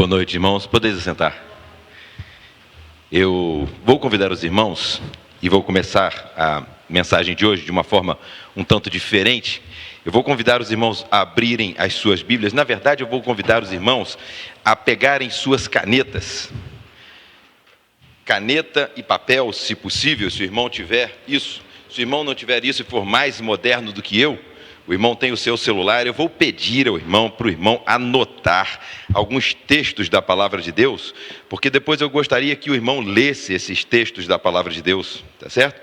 Boa noite, irmãos. Podeis assentar. Eu vou convidar os irmãos e vou começar a mensagem de hoje de uma forma um tanto diferente. Eu vou convidar os irmãos a abrirem as suas Bíblias. Na verdade, eu vou convidar os irmãos a pegarem suas canetas. Caneta e papel, se possível, se o irmão tiver isso. Se o irmão não tiver isso e for mais moderno do que eu, o irmão tem o seu celular, eu vou pedir ao irmão, para o irmão anotar alguns textos da Palavra de Deus, porque depois eu gostaria que o irmão lesse esses textos da Palavra de Deus, tá certo?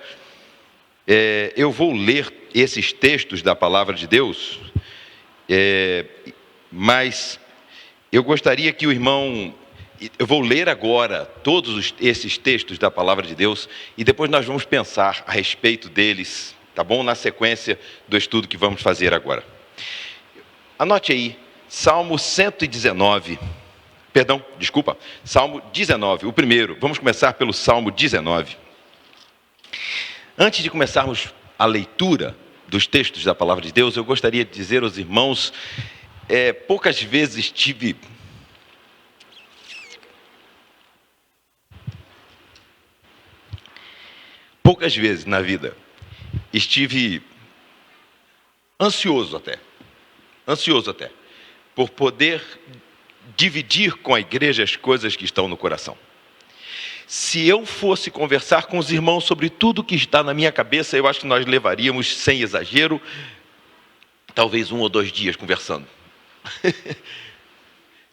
Eu vou ler esses textos da Palavra de Deus, mas eu gostaria que o irmão... Eu vou ler agora todos esses textos da Palavra de Deus e depois nós vamos pensar a respeito deles, tá bom? Na sequência do estudo que vamos fazer agora. Anote aí, Salmo 119, Salmo 19, o primeiro. Vamos começar pelo Salmo 19. Antes de começarmos a leitura dos textos da Palavra de Deus, eu gostaria de dizer aos irmãos, poucas vezes na vida estive ansioso até, por poder dividir com a igreja as coisas que estão no coração. Se eu fosse conversar com os irmãos sobre tudo que está na minha cabeça, eu acho que nós levaríamos, sem exagero, talvez 1 ou 2 dias conversando.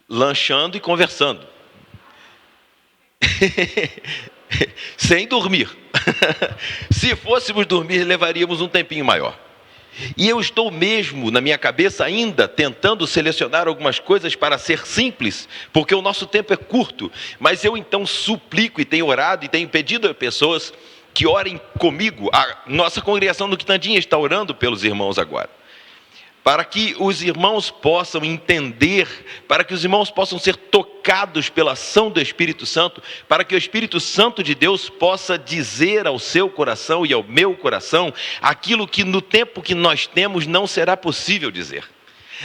Lanchando e conversando. Sem dormir. Se fôssemos dormir, levaríamos um tempinho maior. E eu estou mesmo, na minha cabeça ainda, tentando selecionar algumas coisas para ser simples, porque o nosso tempo é curto. Mas eu então suplico e tenho orado e tenho pedido a pessoas que orem comigo. A nossa congregação do Quitandinha está orando pelos irmãos agora, para que os irmãos possam entender, para que os irmãos possam ser tocados pela ação do Espírito Santo, para que o Espírito Santo de Deus possa dizer ao seu coração e ao meu coração aquilo que no tempo que nós temos não será possível dizer.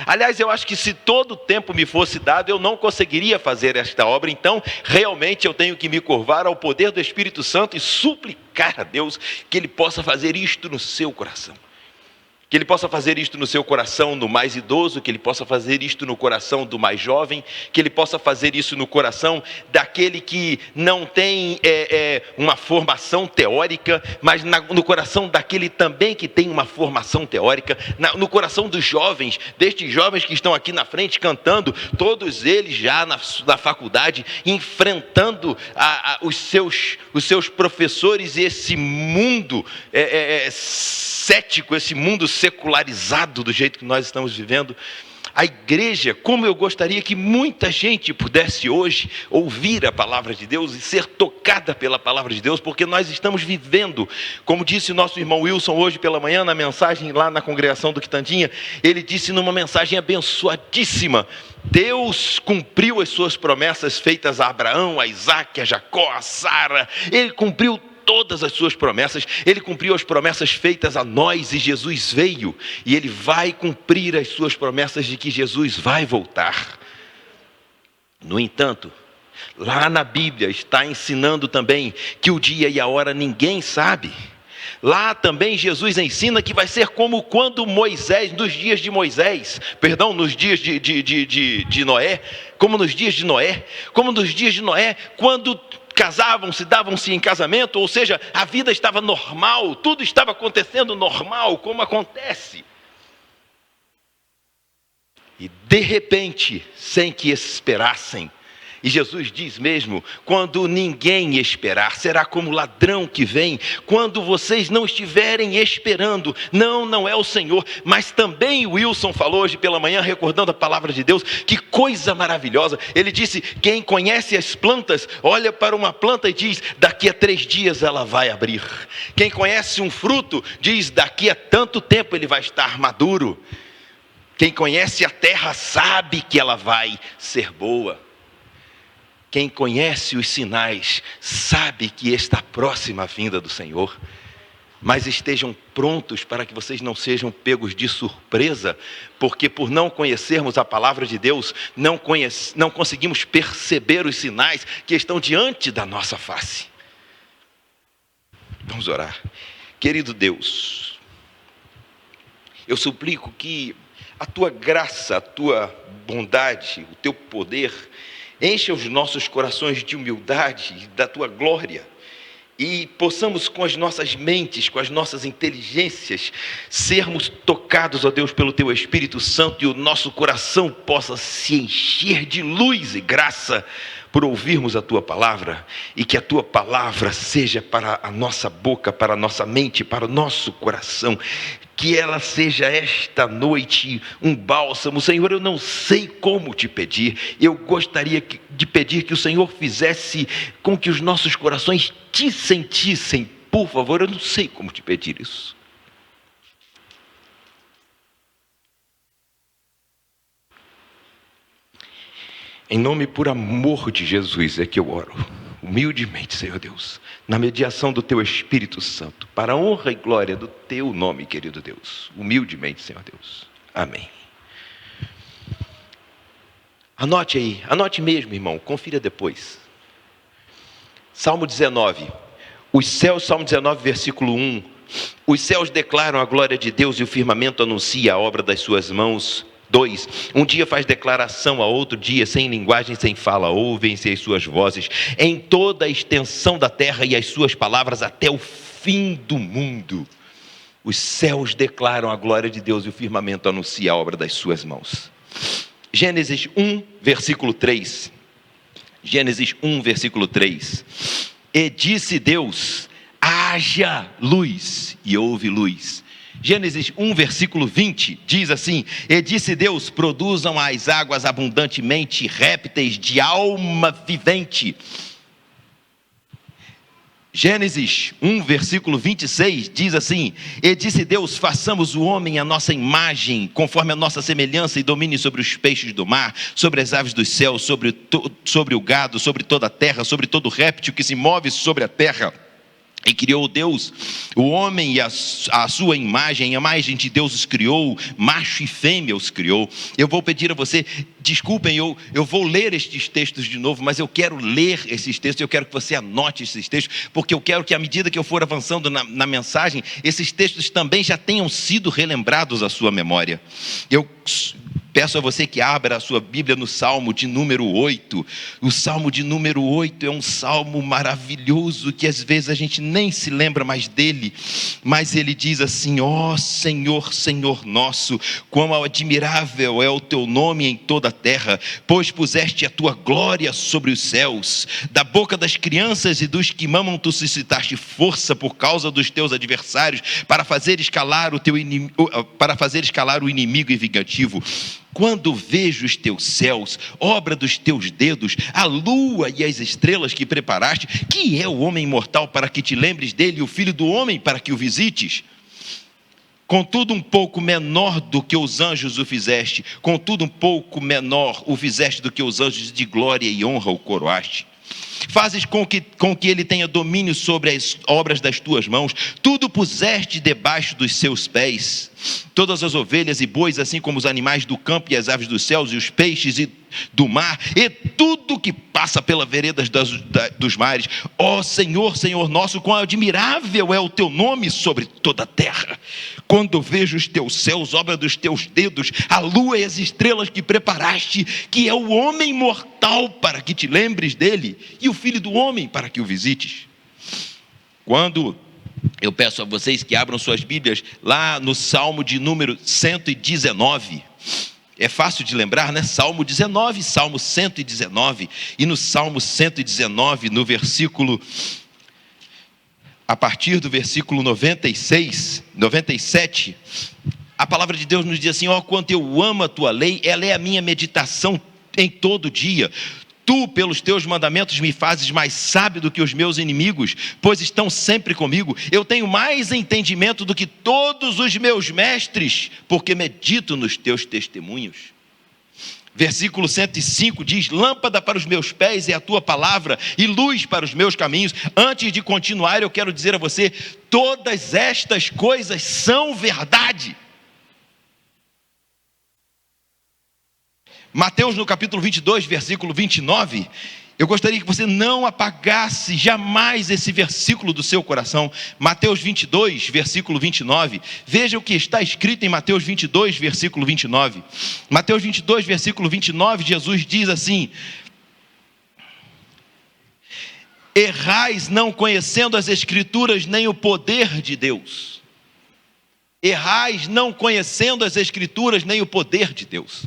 Aliás, eu acho que se todo o tempo me fosse dado, eu não conseguiria fazer esta obra. Então, realmente eu tenho que me curvar ao poder do Espírito Santo e suplicar a Deus que Ele possa fazer isto no seu coração. Que Ele possa fazer isto no seu coração do mais idoso, que Ele possa fazer isto no coração do mais jovem, que Ele possa fazer isso no coração daquele que não tem uma formação teórica, mas no coração daquele também que tem uma formação teórica, no coração dos jovens, destes jovens que estão aqui na frente cantando, todos eles já na faculdade, enfrentando os seus professores e esse mundo cético, esse mundo secularizado do jeito que nós estamos vivendo. A igreja, como eu gostaria que muita gente pudesse hoje ouvir a palavra de Deus e ser tocada pela palavra de Deus, porque nós estamos vivendo, como disse o nosso irmão Wilson hoje pela manhã, na mensagem lá na congregação do Quitandinha, ele disse numa mensagem abençoadíssima: Deus cumpriu as suas promessas feitas a Abraão, a Isaac, a Jacó, a Sara. Ele cumpriu todas as suas promessas, Ele cumpriu as promessas feitas a nós e Jesus veio, e Ele vai cumprir as suas promessas de que Jesus vai voltar. No entanto, lá na Bíblia está ensinando também que o dia e a hora ninguém sabe. Lá também Jesus ensina que vai ser como quando Moisés, nos dias de Noé, como nos dias de Noé, quando casavam-se, davam-se em casamento, ou seja, a vida estava normal, tudo estava acontecendo normal, como acontece. E de repente, sem que esperassem, e Jesus diz mesmo, quando ninguém esperar, será como ladrão que vem, quando vocês não estiverem esperando. Não é o Senhor, mas também o Wilson falou hoje pela manhã, recordando a palavra de Deus, que coisa maravilhosa. Ele disse, quem conhece as plantas, olha para uma planta e diz, daqui a 3 dias ela vai abrir. Quem conhece um fruto, diz, daqui a tanto tempo ele vai estar maduro. Quem conhece a terra sabe que ela vai ser boa. Quem conhece os sinais sabe que está próxima a vinda do Senhor. mas estejam prontos para que vocês não sejam pegos de surpresa, porque por não conhecermos a palavra de Deus, não conseguimos perceber os sinais que estão diante da nossa face. Vamos orar. Querido Deus, eu suplico que a tua graça, a tua bondade, o teu poder, encha os nossos corações de humildade e da tua glória, e possamos com as nossas mentes, com as nossas inteligências, sermos tocados, ó Deus, pelo teu Espírito Santo, e o nosso coração possa se encher de luz e graça por ouvirmos a tua palavra, e que a tua palavra seja para a nossa boca, para a nossa mente, para o nosso coração, que ela seja esta noite um bálsamo. Senhor, eu não sei como te pedir, eu gostaria de pedir que o Senhor fizesse com que os nossos corações te sentissem. Por favor, eu não sei como te pedir isso. Em nome, por amor de Jesus, é que eu oro, humildemente, Senhor Deus, na mediação do teu Espírito Santo, para a honra e glória do teu nome, querido Deus, humildemente, Senhor Deus. Amém. Anote aí, anote mesmo, irmão, confira depois. Salmo 19, os céus, Salmo 19, versículo 1, os céus declaram a glória de Deus e o firmamento anuncia a obra das suas mãos. 2, um dia faz declaração a outro dia, sem linguagem, sem fala, ouvem-se as suas vozes em toda a extensão da terra e as suas palavras até o fim do mundo. Os céus declaram a glória de Deus e o firmamento anuncia a obra das suas mãos. Gênesis 1, versículo 3. Gênesis 1, versículo 3. E disse Deus, haja luz, e houve luz. Gênesis 1, versículo 20, diz assim, e disse Deus, produzam as águas abundantemente répteis de alma vivente. Gênesis 1, versículo 26, diz assim, e disse Deus, façamos o homem à nossa imagem, conforme a nossa semelhança, e domine sobre os peixes do mar, sobre as aves dos céus, sobre o gado, sobre toda a terra, sobre todo réptil que se move sobre a terra. E criou Deus o homem e a sua imagem, a imagem de Deus os criou, macho e fêmea os criou. Eu vou pedir a você, desculpem, eu vou ler estes textos de novo, mas eu quero ler esses textos, eu quero que você anote esses textos, porque eu quero que à medida que eu for avançando na mensagem, esses textos também já tenham sido relembrados à sua memória. Eu peço a você que abra a sua Bíblia no Salmo de número 8. O Salmo de número 8 é um salmo maravilhoso, que às vezes a gente nem se lembra mais dele, mas ele diz assim, ó Senhor, Senhor nosso, quão admirável é o teu nome em toda a terra, pois puseste a tua glória sobre os céus, da boca das crianças e dos que mamam tu suscitaste força por causa dos teus adversários, para fazer escalar o inimigo e vingativo. Quando vejo os teus céus, obra dos teus dedos, a lua e as estrelas que preparaste, que é o homem mortal para que te lembres dele, e o filho do homem para que o visites? Contudo um pouco menor do que os anjos o fizeste, contudo um pouco menor o fizeste do que os anjos, de glória e honra o coroaste. Fazes com que ele tenha domínio sobre as obras das tuas mãos, tudo puseste debaixo dos seus pés, todas as ovelhas e bois, assim como os animais do campo e as aves dos céus e os peixes do mar, e tudo que passa pelas veredas dos mares. Ó Senhor, Senhor nosso, quão admirável é o teu nome sobre toda a terra. Quando vejo os teus céus, obra dos teus dedos, a lua e as estrelas que preparaste, que é o homem mortal para que te lembres dele, e o filho do homem para que o visites. Quando eu peço a vocês que abram suas Bíblias lá no Salmo de número 119, é fácil de lembrar, né? Salmo 19, Salmo 119, e no Salmo 119, no versículo, a partir do versículo 97, a palavra de Deus nos diz assim, ó, quanto eu amo a tua lei, ela é a minha meditação em todo dia. Tu, pelos teus mandamentos, me fazes mais sábio do que os meus inimigos, pois estão sempre comigo. Eu tenho mais entendimento do que todos os meus mestres, porque medito nos teus testemunhos. Versículo 105 diz: lâmpada para os meus pés é a tua palavra e luz para os meus caminhos. Antes de continuar, eu quero dizer a você: todas estas coisas são verdade. Mateus no capítulo 22, versículo 29, eu gostaria que você não apagasse jamais esse versículo do seu coração. Mateus 22, versículo 29. Veja o que está escrito em Mateus 22, versículo 29. Mateus 22, versículo 29, Jesus diz assim: errais não conhecendo as Escrituras nem o poder de Deus. Errais não conhecendo as Escrituras nem o poder de Deus.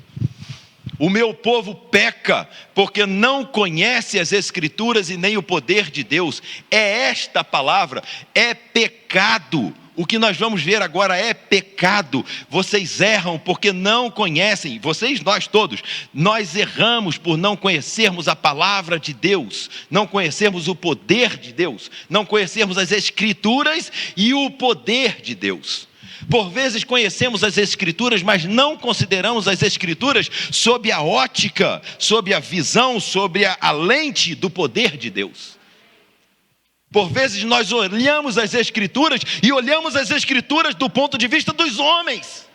O meu povo peca porque não conhece as Escrituras e nem o poder de Deus. É esta palavra, é pecado. O que nós vamos ver agora é pecado. Vocês erram porque não conhecem, vocês, nós todos, nós erramos por não conhecermos a palavra de Deus, não conhecermos o poder de Deus, não conhecermos as Escrituras e o poder de Deus. Por vezes conhecemos as Escrituras, mas não consideramos as Escrituras sob a ótica, sob a visão, sob a lente do poder de Deus. Por vezes nós olhamos as Escrituras e olhamos as Escrituras do ponto de vista dos homens.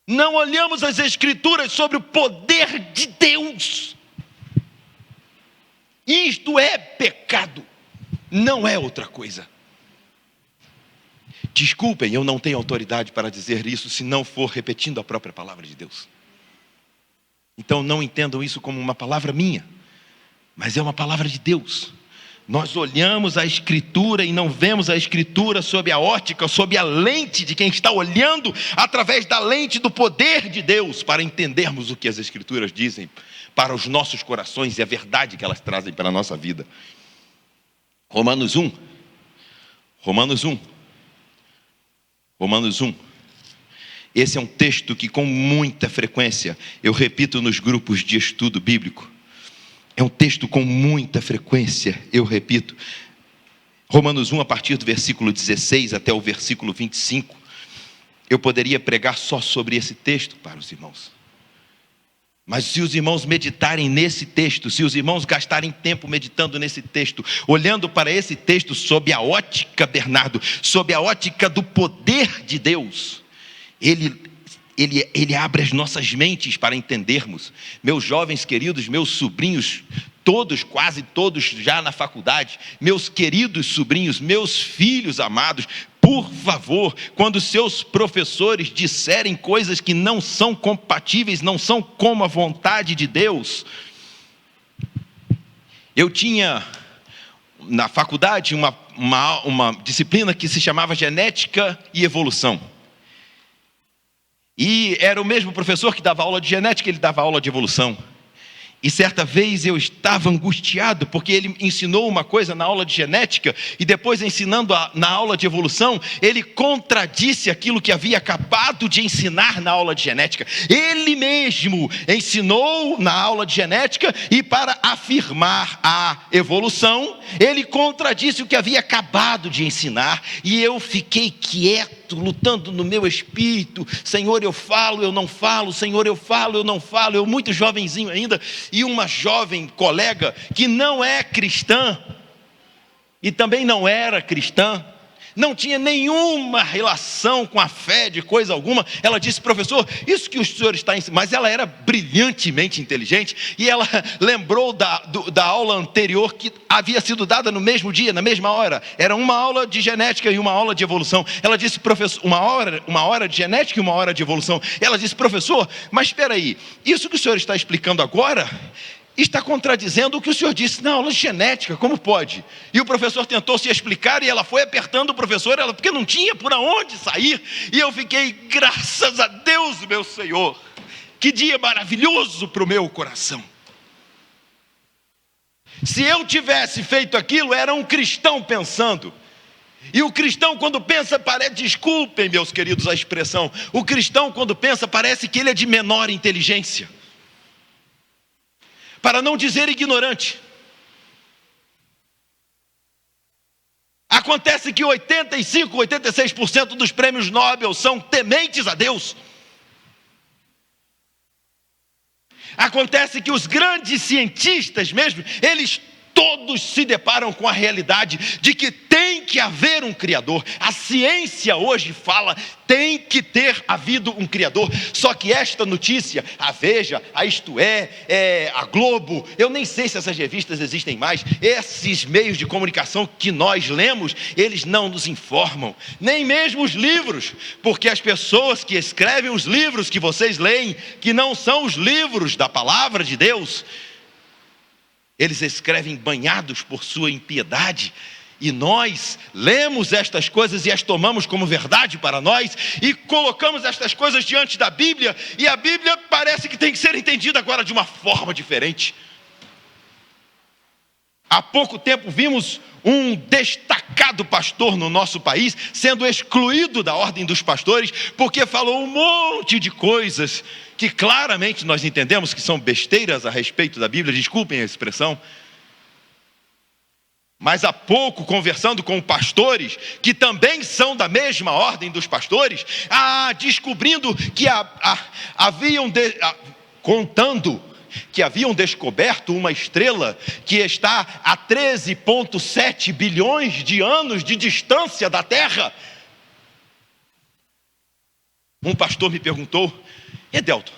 Não olhamos as Escrituras sobre o poder de Deus. Isto é pecado, não é outra coisa. Desculpem, eu não tenho autoridade para dizer isso se não for repetindo a própria palavra de Deus. Então não entendam isso como uma palavra minha, mas é uma palavra de Deus. Nós olhamos a Escritura e não vemos a Escritura sob a ótica, sob a lente de quem está olhando através da lente do poder de Deus, para entendermos o que as Escrituras dizem para os nossos corações e a verdade que elas trazem para a nossa vida. Romanos 1. Esse é um texto que com muita frequência eu repito nos grupos de estudo bíblico. É um texto com muita frequência, eu repito. Romanos 1, a partir do versículo 16 até o versículo 25. Eu poderia pregar só sobre esse texto para os irmãos. Mas se os irmãos meditarem nesse texto, se os irmãos gastarem tempo meditando nesse texto, olhando para esse texto sob a ótica, Bernardo, sob a ótica do poder de Deus, ele abre as nossas mentes para entendermos. Meus jovens queridos, meus sobrinhos, todos, quase todos já na faculdade, meus queridos sobrinhos, meus filhos amados, por favor, quando seus professores disserem coisas que não são compatíveis, não são como a vontade de Deus. Eu tinha na faculdade uma disciplina que se chamava Genética e Evolução. E era o mesmo professor que dava aula de genética, ele dava aula de evolução. E certa vez eu estava angustiado, porque ele ensinou uma coisa na aula de genética, e depois ensinando na aula de evolução, ele contradisse aquilo que havia acabado de ensinar na aula de genética. Ele mesmo ensinou na aula de genética, e para afirmar a evolução, ele contradisse o que havia acabado de ensinar, e eu fiquei quieto, lutando no meu espírito. Senhor, eu falo, eu não falo. Senhor, eu falo, eu não falo. Eu muito jovenzinho ainda, e uma jovem colega que não é cristã, e também não era cristã, não tinha nenhuma relação com a fé de coisa alguma, ela disse: professor, isso que o senhor está ensinando, mas ela era brilhantemente inteligente, e ela lembrou da aula anterior que havia sido dada no mesmo dia, na mesma hora, era uma aula de genética e uma aula de evolução. Ela disse: professor, uma hora de genética e uma hora de evolução. Ela disse: professor, mas espera aí, isso que o senhor está explicando agora está contradizendo o que o senhor disse na aula de genética, como pode? E o professor tentou se explicar, e ela foi apertando o professor, porque não tinha por onde sair, e eu fiquei: graças a Deus, meu Senhor, que dia maravilhoso para o meu coração. Se eu tivesse feito aquilo, era um cristão pensando. E o cristão, quando pensa, desculpem, meus queridos, a expressão, o cristão, quando pensa, parece que ele é de menor inteligência, para não dizer ignorante. Acontece que 85, 86% dos prêmios Nobel são tementes a Deus. Acontece que os grandes cientistas mesmo, eles todos se deparam com a realidade de que tem que haver um Criador. A ciência hoje fala, tem que ter havido um Criador. Só que esta notícia, a Veja, a Isto É, a Globo, eu nem sei se essas revistas existem mais, esses meios de comunicação que nós lemos, eles não nos informam, nem mesmo os livros, porque as pessoas que escrevem os livros que vocês leem, que não são os livros da palavra de Deus, eles escrevem banhados por sua impiedade, e nós lemos estas coisas e as tomamos como verdade para nós, e colocamos estas coisas diante da Bíblia, e a Bíblia parece que tem que ser entendida agora de uma forma diferente. Há pouco tempo vimos um destacado pastor no nosso país sendo excluído da ordem dos pastores, porque falou um monte de coisas que claramente nós entendemos que são besteiras a respeito da Bíblia, desculpem a expressão. Mas há pouco, conversando com pastores, que também são da mesma ordem dos pastores, descobrindo que contando que haviam descoberto uma estrela que está a 13,7 bilhões de anos de distância da Terra. Um pastor me perguntou: Edelton,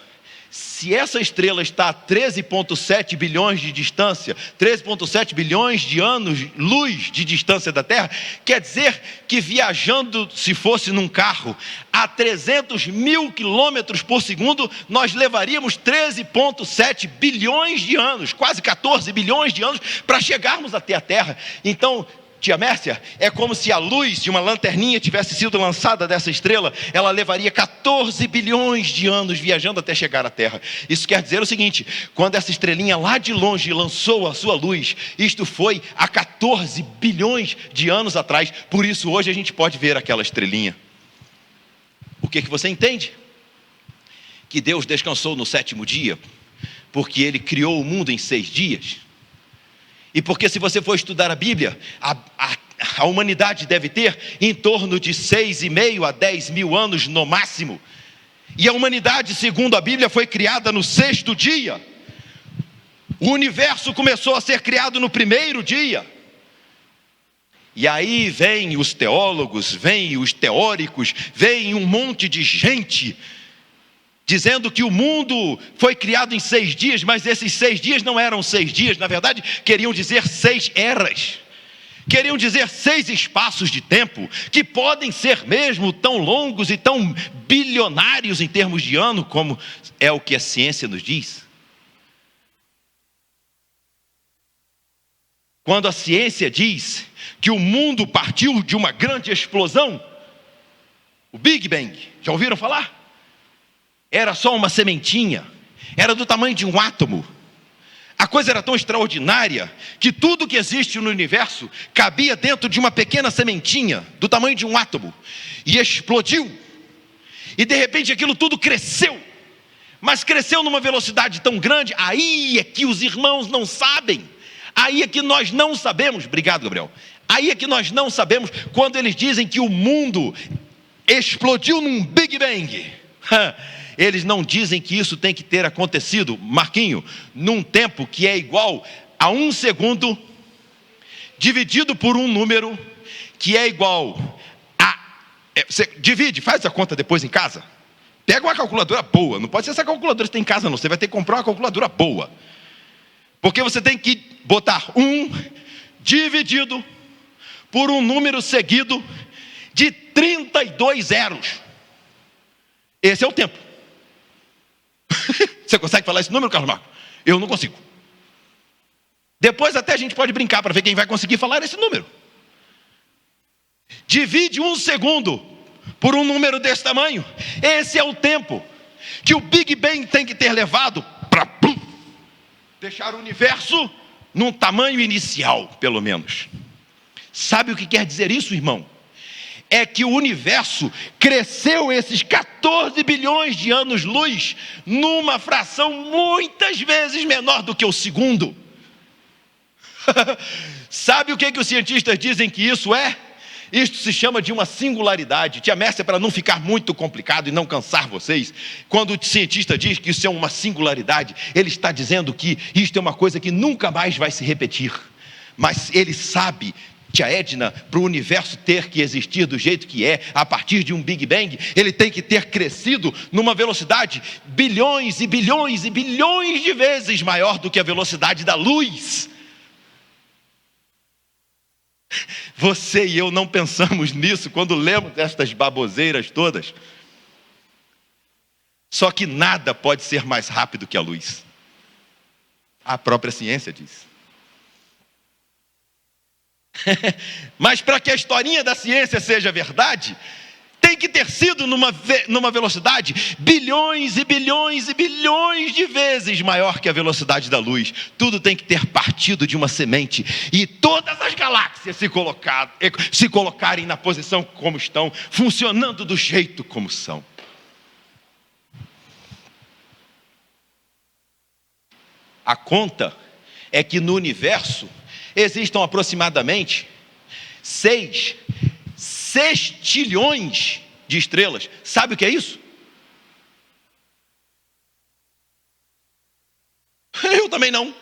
se essa estrela está a 13,7 bilhões de distância, 13,7 bilhões de anos-luz de distância da Terra, quer dizer que viajando, se fosse num carro, a 300 mil quilômetros por segundo, nós levaríamos 13,7 bilhões de anos, quase 14 bilhões de anos, para chegarmos até a Terra. Então, tia Mércia, é como se a luz de uma lanterninha tivesse sido lançada dessa estrela, ela levaria 14 bilhões de anos viajando até chegar à Terra. Isso quer dizer o seguinte: quando essa estrelinha lá de longe lançou a sua luz, isto foi há 14 bilhões de anos atrás, por isso hoje a gente pode ver aquela estrelinha. O que você entende? Que Deus descansou no 7º dia, porque Ele criou o mundo em 6 dias. E porque, se você for estudar a Bíblia, a humanidade deve ter em torno de 6,5 a 10 mil anos no máximo. E a humanidade, segundo a Bíblia, foi criada no 6º dia. O universo começou a ser criado no 1º dia. E aí vem os teólogos, vem os teóricos, vem um monte de gente dizendo que o mundo foi criado em 6 dias, mas esses 6 dias não eram 6 dias, na verdade queriam dizer 6 eras, queriam dizer 6 espaços de tempo, que podem ser mesmo tão longos e tão bilionários em termos de ano, como é o que a ciência nos diz. Quando a ciência diz que o mundo partiu de uma grande explosão, o Big Bang, já ouviram falar? Era só uma sementinha, era do tamanho de um átomo. A coisa era tão extraordinária que tudo que existe no universo cabia dentro de uma pequena sementinha, do tamanho de um átomo, e explodiu. E de repente aquilo tudo cresceu, mas cresceu numa velocidade tão grande. Aí é que os irmãos não sabem, aí é que nós não sabemos, obrigado Gabriel, aí é que nós não sabemos quando eles dizem que o mundo explodiu num Big Bang. Eles não dizem que isso tem que ter acontecido, Marquinho, num tempo que é igual a 1 segundo dividido por um número que é igual a... Você divide, faz a conta depois em casa. Pega uma calculadora boa, não pode ser essa calculadora que você tem em casa não, você vai ter que comprar uma calculadora boa. Porque você tem que botar 1 dividido por um número seguido de 32 zeros. Esse é o tempo. Você consegue falar esse número, Carlos Marcos? Eu não consigo. Depois até a gente pode brincar para ver quem vai conseguir falar esse número. Divide 1 segundo por um número desse tamanho. Esse é o tempo que o Big Bang tem que ter levado para deixar o universo num tamanho inicial, pelo menos. Sabe o que quer dizer isso, irmão? É que o universo cresceu esses 14 bilhões de anos-luz numa fração muitas vezes menor do que o segundo. Sabe o que os cientistas dizem que isso é? Isto se chama de uma singularidade. Tia Mércia, para não ficar muito complicado e não cansar vocês, quando o cientista diz que isso é uma singularidade, ele está dizendo que isto é uma coisa que nunca mais vai se repetir. Mas ele sabe, tia Edna, para o universo ter que existir do jeito que é, a partir de um Big Bang, ele tem que ter crescido numa velocidade bilhões e bilhões e bilhões de vezes maior do que a velocidade da luz. Você e eu não pensamos nisso quando lemos estas baboseiras todas. Só que nada pode ser mais rápido que a luz. A própria ciência diz. Mas para que a historinha da ciência seja verdade, tem que ter sido numa velocidade bilhões e bilhões e bilhões de vezes maior que a velocidade da luz. Tudo tem que ter partido de uma semente. E todas as galáxias se colocarem na posição como estão, funcionando do jeito como são. A conta é que no universo existam aproximadamente 6 sextilhões de estrelas. Sabe o que é isso? Eu também não.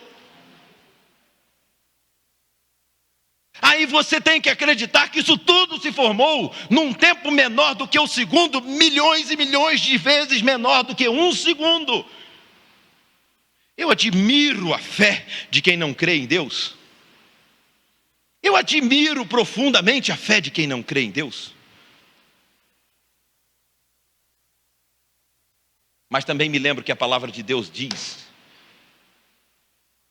Aí você tem que acreditar que isso tudo se formou num tempo menor do que o segundo, milhões e milhões de vezes menor do que um segundo. Eu admiro a fé de quem não crê em Deus. Eu admiro profundamente a fé de quem não crê em Deus. Mas também me lembro que a palavra de Deus diz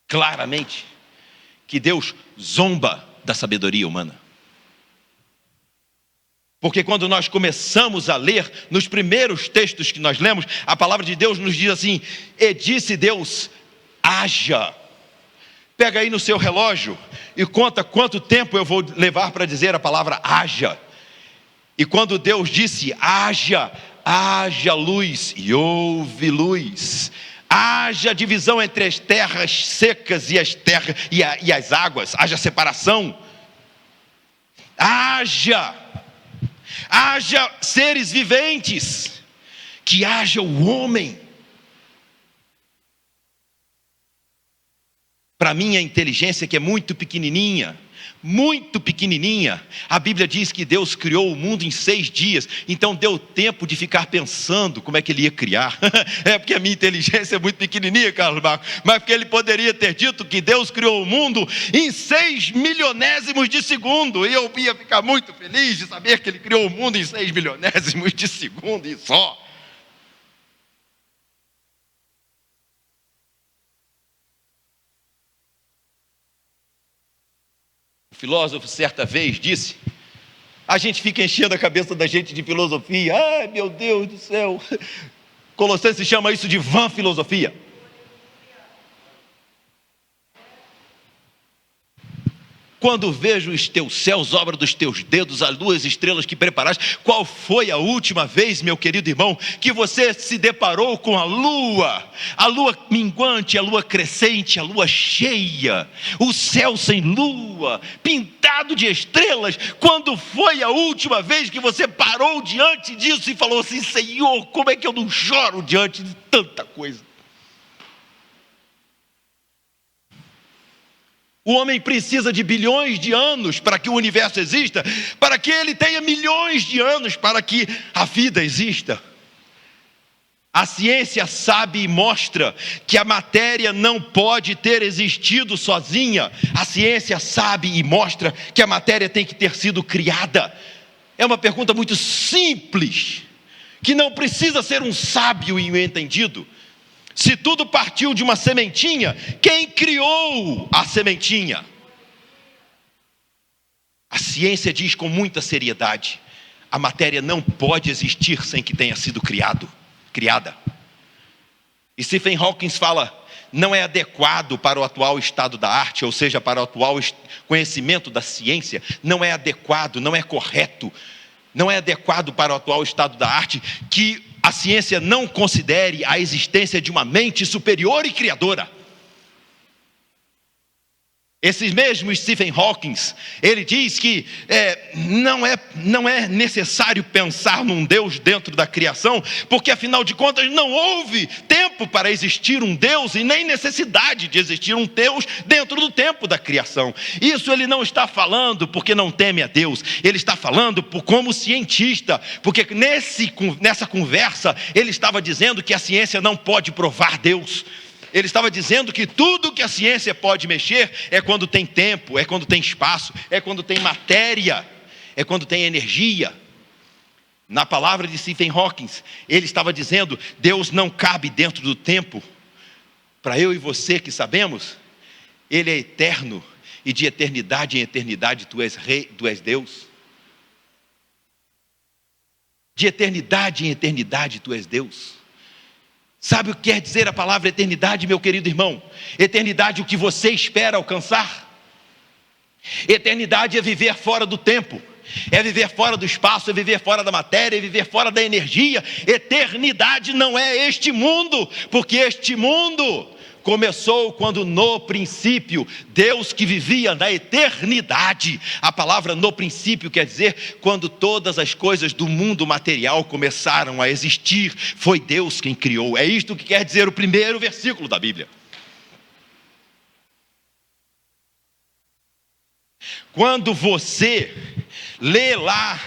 claramente que Deus zomba da sabedoria humana. Porque quando nós começamos a ler, nos primeiros textos que nós lemos, a palavra de Deus nos diz assim: e disse Deus, haja. Pega aí no seu relógio e conta quanto tempo eu vou levar para dizer a palavra haja. E quando Deus disse haja, haja luz, e houve luz. Haja divisão entre as terras secas e as águas, haja separação. Haja seres viventes, que haja o homem. Para mim a inteligência, que é muito pequenininha, a Bíblia diz que Deus criou o mundo em 6 dias, então deu tempo de ficar pensando como é que ele ia criar. É porque a minha inteligência é muito pequenininha, Carlos Marcos, mas porque ele poderia ter dito que Deus criou o mundo em 6 milionésimos de segundo, e eu ia ficar muito feliz de saber que ele criou o mundo em 6 milionésimos de segundo e só. O filósofo certa vez disse, a gente fica enchendo a cabeça da gente de filosofia, ai meu Deus do céu, Colossenses chama isso de vã filosofia. Quando vejo os teus céus, obra dos teus dedos, as 2 estrelas que preparaste. Qual foi a última vez, meu querido irmão, que você se deparou com a lua minguante, a lua crescente, a lua cheia, o céu sem lua, pintado de estrelas? Quando foi a última vez que você parou diante disso e falou assim: Senhor, como é que eu não choro diante de tanta coisa? O homem precisa de bilhões de anos para que o universo exista, para que ele tenha milhões de anos para que a vida exista. A ciência sabe e mostra que a matéria não pode ter existido sozinha. A ciência sabe e mostra que a matéria tem que ter sido criada. É uma pergunta muito simples, que não precisa ser um sábio e um entendido. Se tudo partiu de uma sementinha, quem criou a sementinha? A ciência diz com muita seriedade: a matéria não pode existir sem que tenha sido criada. E Stephen Hawking fala: não é adequado para o atual estado da arte, ou seja, para o atual conhecimento da ciência, não é adequado, não é correto, não é adequado para o atual estado da arte que a ciência não considere a existência de uma mente superior e criadora. Esse mesmo Stephen Hawking, ele diz que não é necessário pensar num Deus dentro da criação, porque afinal de contas não houve tempo para existir um Deus e nem necessidade de existir um Deus dentro do tempo da criação. Isso ele não está falando porque não teme a Deus, ele está falando como cientista, porque nessa conversa ele estava dizendo que a ciência não pode provar Deus. Ele estava dizendo que tudo que a ciência pode mexer é quando tem tempo, é quando tem espaço, é quando tem matéria, é quando tem energia. Na palavra de Stephen Hawking, ele estava dizendo: Deus não cabe dentro do tempo. Para eu e você que sabemos, Ele é eterno, e de eternidade em eternidade tu és rei, tu és Deus. De eternidade em eternidade tu és Deus. Sabe o que quer dizer a palavra eternidade, meu querido irmão? Eternidade, o que você espera alcançar. Eternidade é viver fora do tempo, é viver fora do espaço, é viver fora da matéria, é viver fora da energia. Eternidade não é este mundo, porque este mundo começou quando no princípio, Deus que vivia na eternidade. A palavra no princípio quer dizer quando todas as coisas do mundo material começaram a existir, foi Deus quem criou. É isto que quer dizer o primeiro versículo da Bíblia. Quando você lê lá,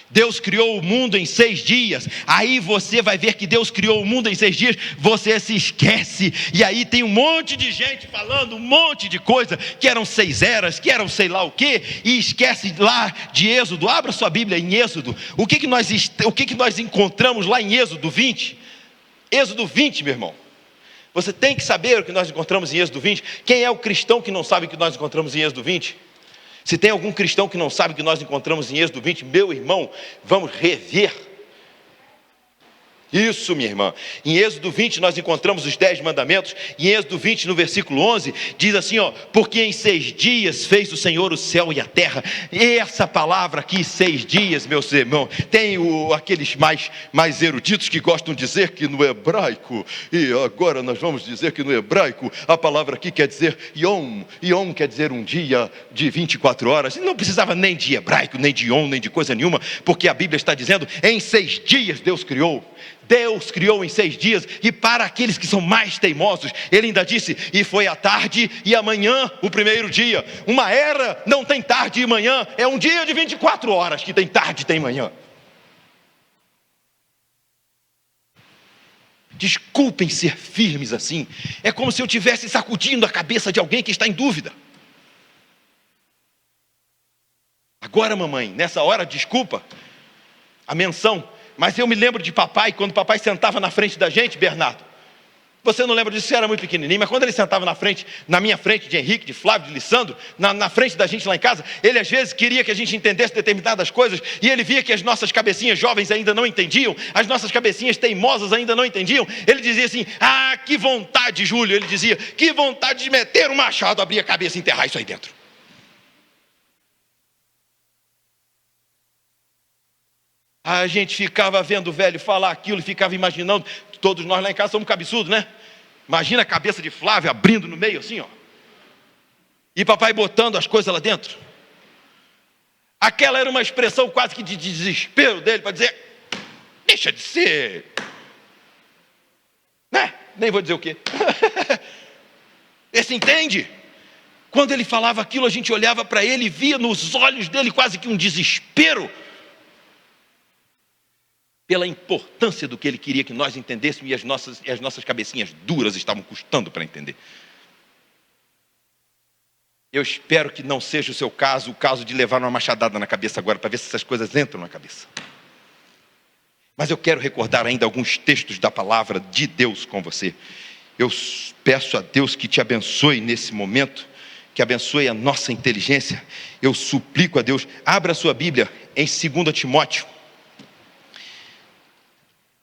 Deus criou o mundo em 6 dias, aí você vai ver que Deus criou o mundo em 6 dias, você se esquece, e aí tem um monte de gente falando um monte de coisa, que eram 6 eras, que eram sei lá o que, e esquece lá de Êxodo. Abra sua Bíblia em Êxodo. O que nós encontramos lá em Êxodo 20? Êxodo 20, meu irmão. Você tem que saber o que nós encontramos em Êxodo 20. Quem é o cristão que não sabe o que nós encontramos em Êxodo 20? Se tem algum cristão que não sabe o que nós encontramos em Êxodo 20, meu irmão, vamos rever. Isso, minha irmã. Em Êxodo 20 nós encontramos os 10 mandamentos. Em Êxodo 20, no versículo 11, diz assim, porque em 6 dias fez o Senhor o céu e a terra. E essa palavra aqui, 6 dias, meus irmãos, tem aqueles mais eruditos que gostam de dizer que no hebraico, e agora nós vamos dizer que no hebraico, a palavra aqui quer dizer Yom. Yom quer dizer um dia de 24 horas. Não precisava nem de hebraico, nem de Yom, nem de coisa nenhuma, porque a Bíblia está dizendo, em 6 dias Deus criou. Deus criou em 6 dias, e para aqueles que são mais teimosos, ele ainda disse, e foi a tarde e amanhã o primeiro dia. Uma era não tem tarde e manhã, é um dia de 24 horas que tem tarde e tem manhã. Desculpem ser firmes assim, é como se eu estivesse sacudindo a cabeça de alguém que está em dúvida. Agora, mamãe, nessa hora, desculpa a menção, mas eu me lembro de papai, quando papai sentava na frente da gente, Bernardo. Você não lembra disso, você era muito pequenininho, mas quando ele sentava na minha frente, de Henrique, de Flávio, de Lissandro, na frente da gente lá em casa, ele às vezes queria que a gente entendesse determinadas coisas, e ele via que as nossas cabecinhas jovens ainda não entendiam, as nossas cabecinhas teimosas ainda não entendiam. Ele dizia assim, que vontade, Júlio, ele dizia, que vontade de meter um machado, abrir a cabeça e enterrar isso aí dentro. A gente ficava vendo o velho falar aquilo e ficava imaginando, todos nós lá em casa somos cabeçudos, né? Imagina a cabeça de Flávio abrindo no meio assim, e papai botando as coisas lá dentro. Aquela era uma expressão quase que de desespero dele, para dizer, deixa de ser, né? Nem vou dizer o quê. Esse entende? Quando ele falava aquilo, a gente olhava para ele e via nos olhos dele quase que um desespero, pela importância do que ele queria que nós entendêssemos, e as nossas cabecinhas duras estavam custando para entender. Eu espero que não seja o seu caso, o caso de levar uma machadada na cabeça agora, para ver se essas coisas entram na cabeça. Mas eu quero recordar ainda alguns textos da palavra de Deus com você. Eu peço a Deus que te abençoe nesse momento, que abençoe a nossa inteligência. Eu suplico a Deus, abra a sua Bíblia em 2 Timóteo.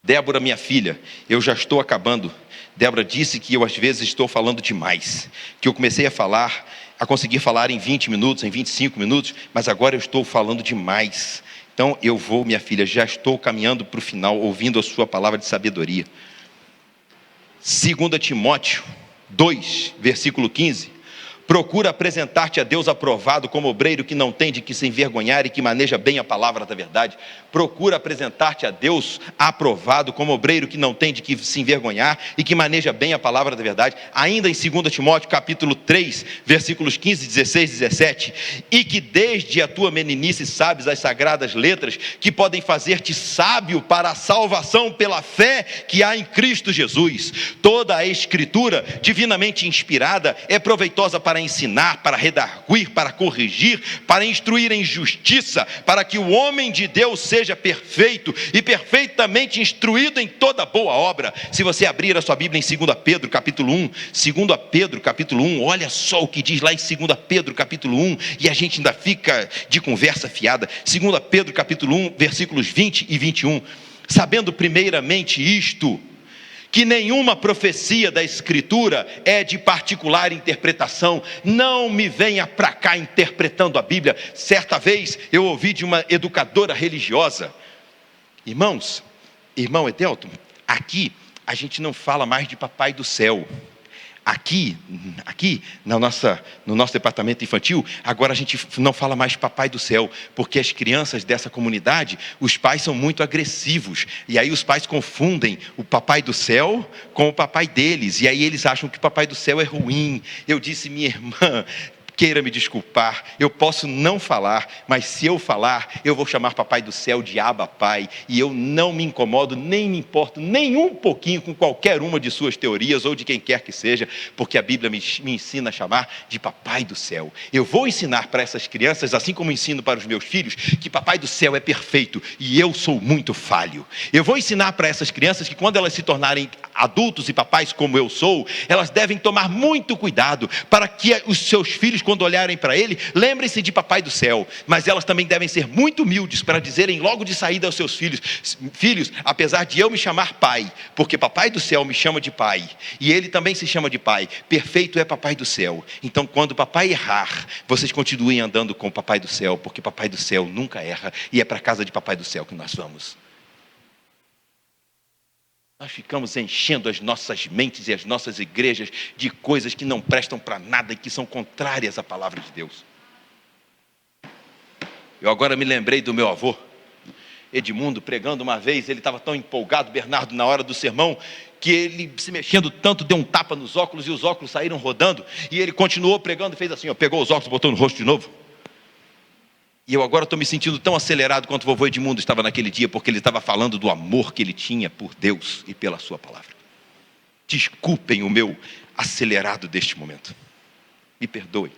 Débora, minha filha, eu já estou acabando. Débora disse que eu às vezes estou falando demais, que eu comecei a conseguir falar em 20 minutos, em 25 minutos, mas agora eu estou falando demais. Então eu vou, minha filha, já estou caminhando para o final, ouvindo a sua palavra de sabedoria. 2 Timóteo 2, versículo 15. Procura apresentar-te a Deus aprovado como obreiro que não tem de que se envergonhar e que maneja bem a palavra da verdade. Procura apresentar-te a Deus aprovado como obreiro que não tem de que se envergonhar e que maneja bem a palavra da verdade. Ainda em 2 Timóteo capítulo 3, versículos 15, 16 e 17. E que desde a tua meninice sabes as sagradas letras que podem fazer-te sábio para a salvação pela fé que há em Cristo Jesus. Toda a Escritura, divinamente inspirada, é proveitosa para ensinar, para redarguir, para corrigir, para instruir em justiça, para que o homem de Deus seja perfeito e perfeitamente instruído em toda boa obra. Se você abrir a sua Bíblia em 2 Pedro capítulo 1, 2 Pedro capítulo 1, olha só o que diz lá em 2 Pedro capítulo 1, e a gente ainda fica de conversa fiada. 2 Pedro capítulo 1, versículos 20 e 21. Sabendo primeiramente isto, que nenhuma profecia da Escritura é de particular interpretação. Não me venha para cá interpretando a Bíblia. Certa vez eu ouvi de uma educadora religiosa: irmão Edelton, aqui a gente não fala mais de papai do céu. Aqui no nosso departamento infantil, agora a gente não fala mais papai do céu, porque as crianças dessa comunidade, os pais são muito agressivos, e aí os pais confundem o papai do céu com o papai deles, e aí eles acham que o papai do céu é ruim. Eu disse: minha irmã, queira me desculpar, eu posso não falar, mas se eu falar, eu vou chamar papai do céu de Abba Pai, e eu não me incomodo, nem me importo, nem um pouquinho com qualquer uma de suas teorias, ou de quem quer que seja, porque a Bíblia me ensina a chamar de papai do céu. Eu vou ensinar para essas crianças, assim como ensino para os meus filhos, que papai do céu é perfeito, e eu sou muito falho. Eu vou ensinar para essas crianças que quando elas se tornarem adultos e papais como eu sou, elas devem tomar muito cuidado, para que os seus filhos, quando olharem para ele, lembrem-se de papai do céu. Mas elas também devem ser muito humildes para dizerem logo de saída aos seus filhos: filhos, apesar de eu me chamar pai, porque papai do céu me chama de pai, e ele também se chama de pai, perfeito é papai do céu. Então quando papai errar, vocês continuem andando com papai do céu, porque papai do céu nunca erra, e é para a casa de papai do céu que nós vamos. Nós ficamos enchendo as nossas mentes e as nossas igrejas de coisas que não prestam para nada e que são contrárias à palavra de Deus. Eu agora me lembrei do meu avô, Edmundo, pregando uma vez. Ele estava tão empolgado, Bernardo, na hora do sermão, que ele, se mexendo tanto, deu um tapa nos óculos e os óculos saíram rodando. E ele continuou pregando e fez assim, pegou os óculos, botou no rosto de novo. E eu agora estou me sentindo tão acelerado quanto o vovô Edmundo estava naquele dia, porque ele estava falando do amor que ele tinha por Deus e pela sua palavra. Desculpem o meu acelerado deste momento. Me perdoem.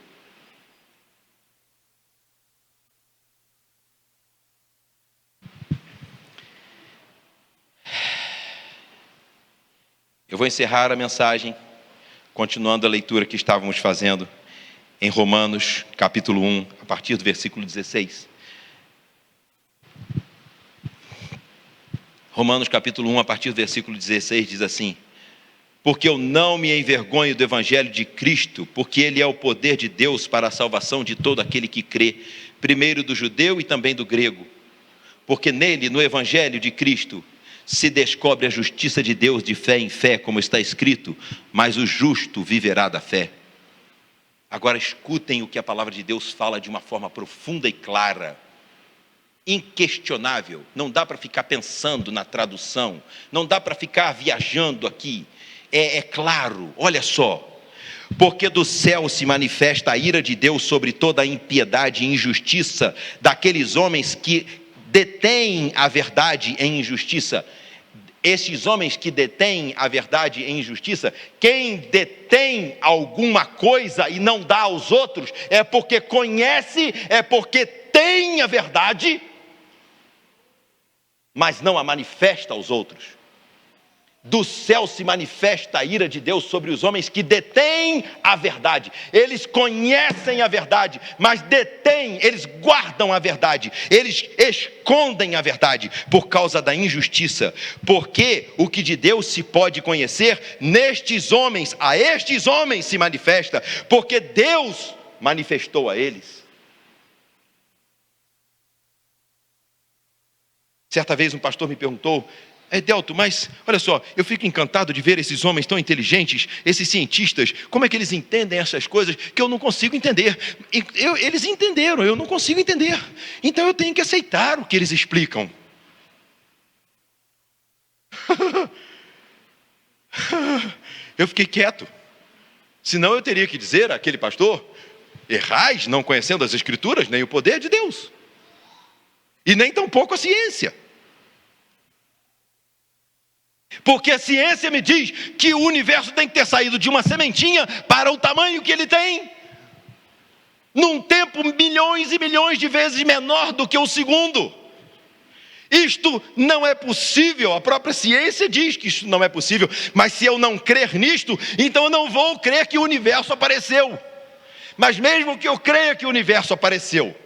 Eu vou encerrar a mensagem, continuando a leitura que estávamos fazendo, em Romanos, capítulo 1, a partir do versículo 16. Romanos, capítulo 1, a partir do versículo 16, diz assim: porque eu não me envergonho do evangelho de Cristo, porque ele é o poder de Deus para a salvação de todo aquele que crê, primeiro do judeu e também do grego. Porque nele, no evangelho de Cristo, se descobre a justiça de Deus de fé em fé, como está escrito: mas o justo viverá da fé. Agora escutem o que a palavra de Deus fala de uma forma profunda e clara, inquestionável. Não dá para ficar pensando na tradução, não dá para ficar viajando aqui. É claro, olha só. Porque do céu se manifesta a ira de Deus sobre toda a impiedade e injustiça daqueles homens que detêm a verdade em injustiça. Esses homens que detêm a verdade em injustiça, quem detém alguma coisa e não dá aos outros, é porque conhece, é porque tem a verdade, mas não a manifesta aos outros. Do céu se manifesta a ira de Deus sobre os homens que detêm a verdade. Eles conhecem a verdade, mas detêm, eles guardam a verdade, eles escondem a verdade por causa da injustiça. Porque o que de Deus se pode conhecer, nestes homens, a estes homens se manifesta, porque Deus manifestou a eles. Certa vez um pastor me perguntou: Delto, mas olha só, eu fico encantado de ver esses homens tão inteligentes, esses cientistas, como é que eles entendem essas coisas que eu não consigo entender. Eles entenderam, eu não consigo entender. Então eu tenho que aceitar o que eles explicam. Eu fiquei quieto. Senão eu teria que dizer àquele pastor: errais não conhecendo as Escrituras, nem o poder de Deus, e nem tampouco a ciência. Porque a ciência me diz que o universo tem que ter saído de uma sementinha para o tamanho que ele tem, num tempo milhões e milhões de vezes menor do que o segundo. Isto não é possível, a própria ciência diz que isto não é possível, mas se eu não crer nisto, então eu não vou crer que o universo apareceu. Mas mesmo que eu creia que o universo apareceu,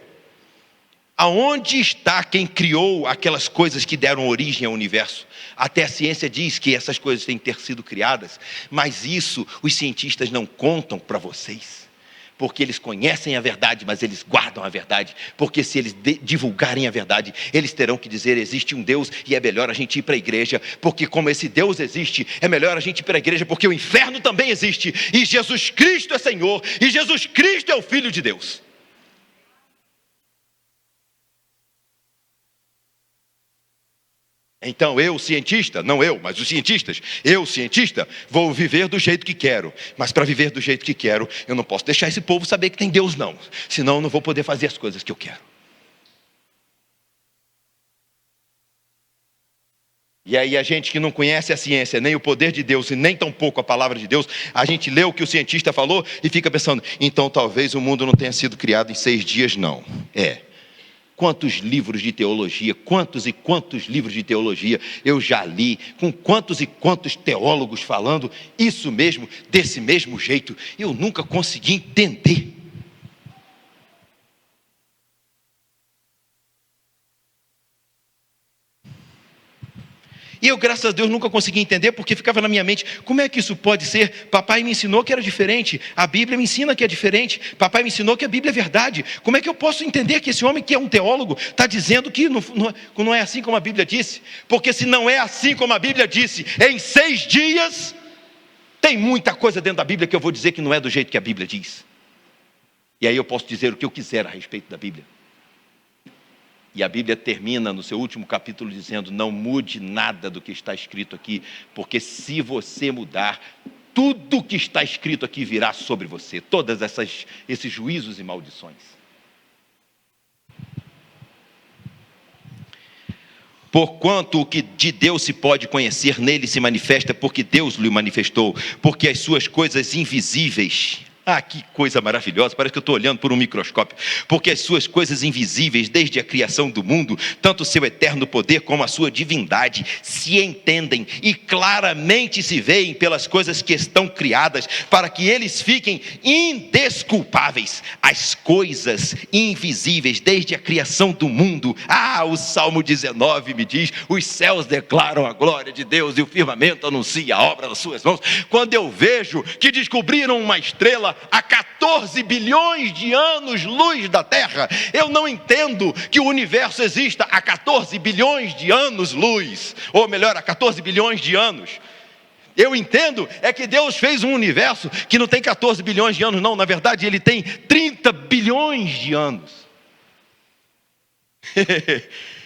aonde está quem criou aquelas coisas que deram origem ao universo? Até a ciência diz que essas coisas têm que ter sido criadas, mas isso os cientistas não contam para vocês, porque eles conhecem a verdade, mas eles guardam a verdade, porque se eles divulgarem a verdade, eles terão que dizer: existe um Deus e é melhor a gente ir para a igreja, porque como esse Deus existe, é melhor a gente ir para a igreja, porque o inferno também existe, e Jesus Cristo é Senhor, e Jesus Cristo é o Filho de Deus. Então eu, cientista, não eu, mas os cientistas, eu, cientista, vou viver do jeito que quero. Mas para viver do jeito que quero, eu não posso deixar esse povo saber que tem Deus não. Senão eu não vou poder fazer as coisas que eu quero. E aí a gente que não conhece a ciência, nem o poder de Deus, e nem tampouco a palavra de Deus, a gente lê o que o cientista falou e fica pensando: então talvez o mundo não tenha sido criado em 6 dias não. Quantos livros de teologia, quantos e quantos livros de teologia eu já li, com quantos e quantos teólogos falando isso mesmo, desse mesmo jeito, eu nunca consegui entender. E eu, graças a Deus, nunca consegui entender, porque ficava na minha mente: como é que isso pode ser? Papai me ensinou que era diferente, a Bíblia me ensina que é diferente, papai me ensinou que a Bíblia é verdade. Como é que eu posso entender que esse homem que é um teólogo está dizendo que não é assim como a Bíblia disse? Porque se não é assim como a Bíblia disse, em 6 dias, tem muita coisa dentro da Bíblia que eu vou dizer que não é do jeito que a Bíblia diz. E aí eu posso dizer o que eu quiser a respeito da Bíblia. E a Bíblia termina no seu último capítulo dizendo: não mude nada do que está escrito aqui, porque se você mudar, tudo que está escrito aqui virá sobre você, todas esses juízos e maldições. Porquanto o que de Deus se pode conhecer, nele se manifesta, porque Deus lhe manifestou, porque as suas coisas invisíveis... que coisa maravilhosa, parece que eu estou olhando por um microscópio. Porque as suas coisas invisíveis, desde a criação do mundo, tanto o seu eterno poder como a sua divindade, se entendem e claramente se veem pelas coisas que estão criadas, para que eles fiquem indesculpáveis. As coisas invisíveis, desde a criação do mundo. O Salmo 19 me diz: os céus declaram a glória de Deus e o firmamento anuncia a obra das suas mãos. Quando eu vejo que descobriram uma estrela a 14 bilhões de anos-luz da Terra, eu não entendo que o universo exista a 14 bilhões de anos-luz, ou melhor, a 14 bilhões de anos. Eu entendo é que Deus fez um universo que não tem 14 bilhões de anos, não, na verdade ele tem 30 bilhões de anos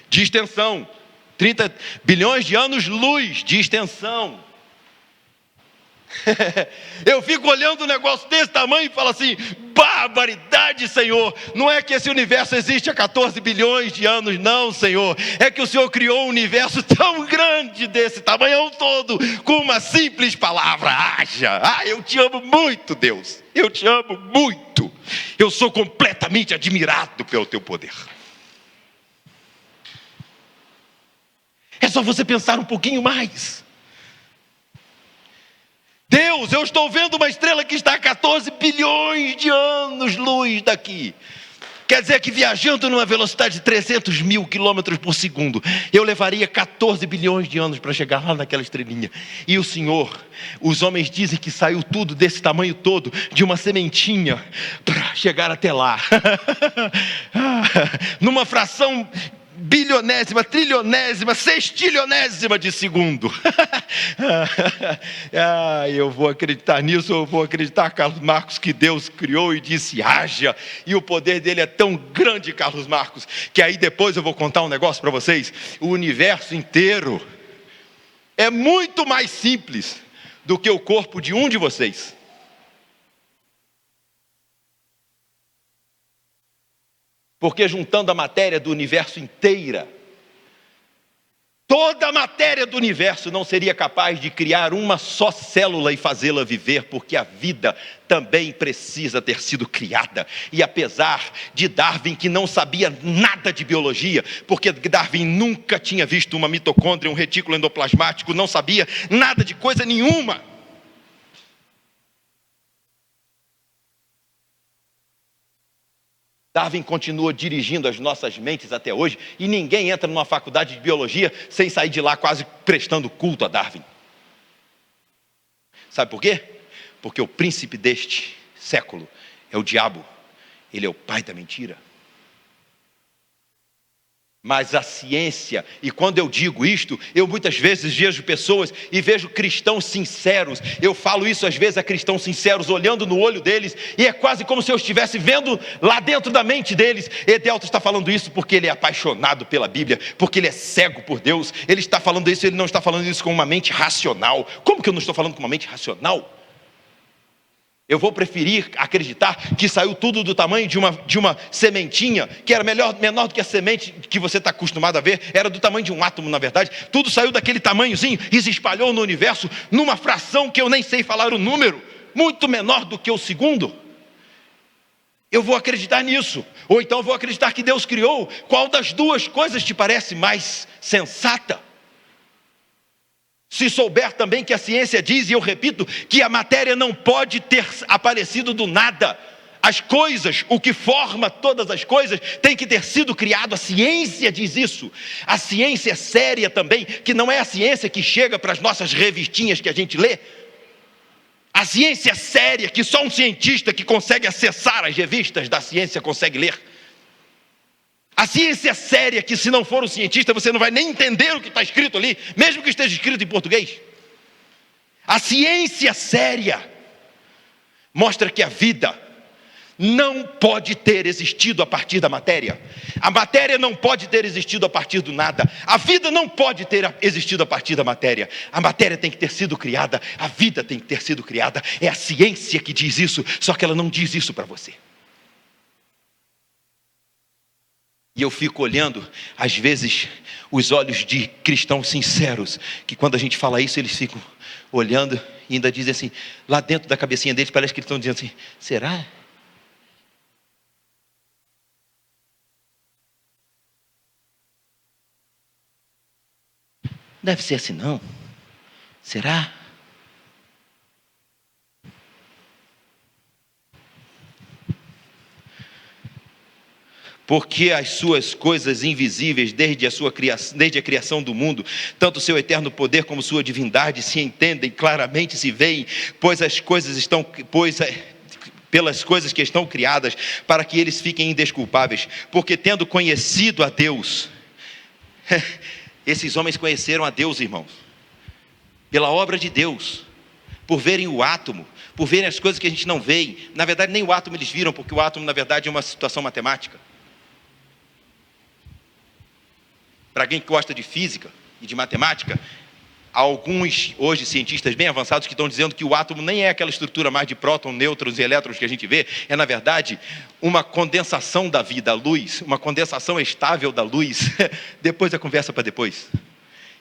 de extensão, 30 bilhões de anos-luz de extensão. Eu fico olhando um negócio desse tamanho e falo assim: barbaridade, Senhor. Não é que esse universo existe há 14 bilhões de anos, não, Senhor. É que o Senhor criou um universo tão grande, desse tamanho todo, com uma simples palavra: haja. Eu te amo muito, Deus. Eu te amo muito. Eu sou completamente admirado pelo teu poder. É só você pensar um pouquinho mais. Deus, eu estou vendo uma estrela que está a 14 bilhões de anos-luz daqui. Quer dizer que viajando numa velocidade de 300 mil quilômetros por segundo, eu levaria 14 bilhões de anos para chegar lá naquela estrelinha. E o Senhor, os homens dizem que saiu tudo desse tamanho todo, de uma sementinha, para chegar até lá. Numa fração bilionésima, trilionésima, sextilionésima de segundo. Eu vou acreditar nisso, eu vou acreditar, Carlos Marcos, que Deus criou e disse haja, e o poder dele é tão grande, Carlos Marcos, que aí depois eu vou contar um negócio para vocês. O universo inteiro é muito mais simples do que o corpo de um de vocês. Porque juntando a matéria do universo inteira, toda a matéria do universo não seria capaz de criar uma só célula e fazê-la viver, porque a vida também precisa ter sido criada. E apesar de Darwin, que não sabia nada de biologia, porque Darwin nunca tinha visto uma mitocôndria, um retículo endoplasmático, não sabia nada de coisa nenhuma. Darwin continua dirigindo as nossas mentes até hoje, e ninguém entra numa faculdade de biologia sem sair de lá quase prestando culto a Darwin. Sabe por quê? Porque o príncipe deste século é o diabo. Ele é o pai da mentira. Mas a ciência, e quando eu digo isto, eu muitas vezes vejo pessoas e vejo cristãos sinceros. Eu falo isso às vezes a cristãos sinceros, olhando no olho deles, e é quase como se eu estivesse vendo lá dentro da mente deles. Edelto está falando isso porque ele é apaixonado pela Bíblia, porque ele é cego por Deus. Ele está falando isso, ele não está falando isso com uma mente racional. Como que eu não estou falando com uma mente racional? Eu vou preferir acreditar que saiu tudo do tamanho de uma sementinha, que era menor do que a semente que você está acostumado a ver, era do tamanho de um átomo, na verdade. Tudo saiu daquele tamanhozinho e se espalhou no universo, numa fração que eu nem sei falar o número, muito menor do que o segundo. Eu vou acreditar nisso. Ou então eu vou acreditar que Deus criou. Qual das duas coisas te parece mais sensata? Se souber também que a ciência diz, e eu repito, que a matéria não pode ter aparecido do nada. As coisas, o que forma todas as coisas, tem que ter sido criado. A ciência diz isso. A ciência é séria também, que não é a ciência que chega para as nossas revistinhas que a gente lê. A ciência é séria, que só um cientista que consegue acessar as revistas da ciência consegue ler. A ciência é séria, que se não for um cientista, você não vai nem entender o que está escrito ali, mesmo que esteja escrito em português. A ciência séria mostra que a vida não pode ter existido a partir da matéria. A matéria não pode ter existido a partir do nada. A vida não pode ter existido a partir da matéria. A matéria tem que ter sido criada, a vida tem que ter sido criada. É a ciência que diz isso, só que ela não diz isso para você. E eu fico olhando, às vezes, os olhos de cristãos sinceros, que quando a gente fala isso, eles ficam olhando e ainda dizem assim, lá dentro da cabecinha deles, parece que eles estão dizendo assim, será? Deve ser assim não? Será? Porque as suas coisas invisíveis, desde a criação do mundo, tanto o seu eterno poder como sua divindade, se entendem claramente, se veem, pelas coisas que estão criadas, para que eles fiquem indesculpáveis. Porque tendo conhecido a Deus, esses homens conheceram a Deus, irmãos, pela obra de Deus, por verem o átomo, por verem as coisas que a gente não vê. Na verdade, nem o átomo eles viram, porque o átomo, na verdade, é uma situação matemática. Para quem gosta de física e de matemática, há alguns, hoje, cientistas bem avançados que estão dizendo que o átomo nem é aquela estrutura mais de prótons, nêutrons e elétrons que a gente vê, é, na verdade, uma condensação da vida, a luz, uma condensação estável da luz. Depois a conversa para depois.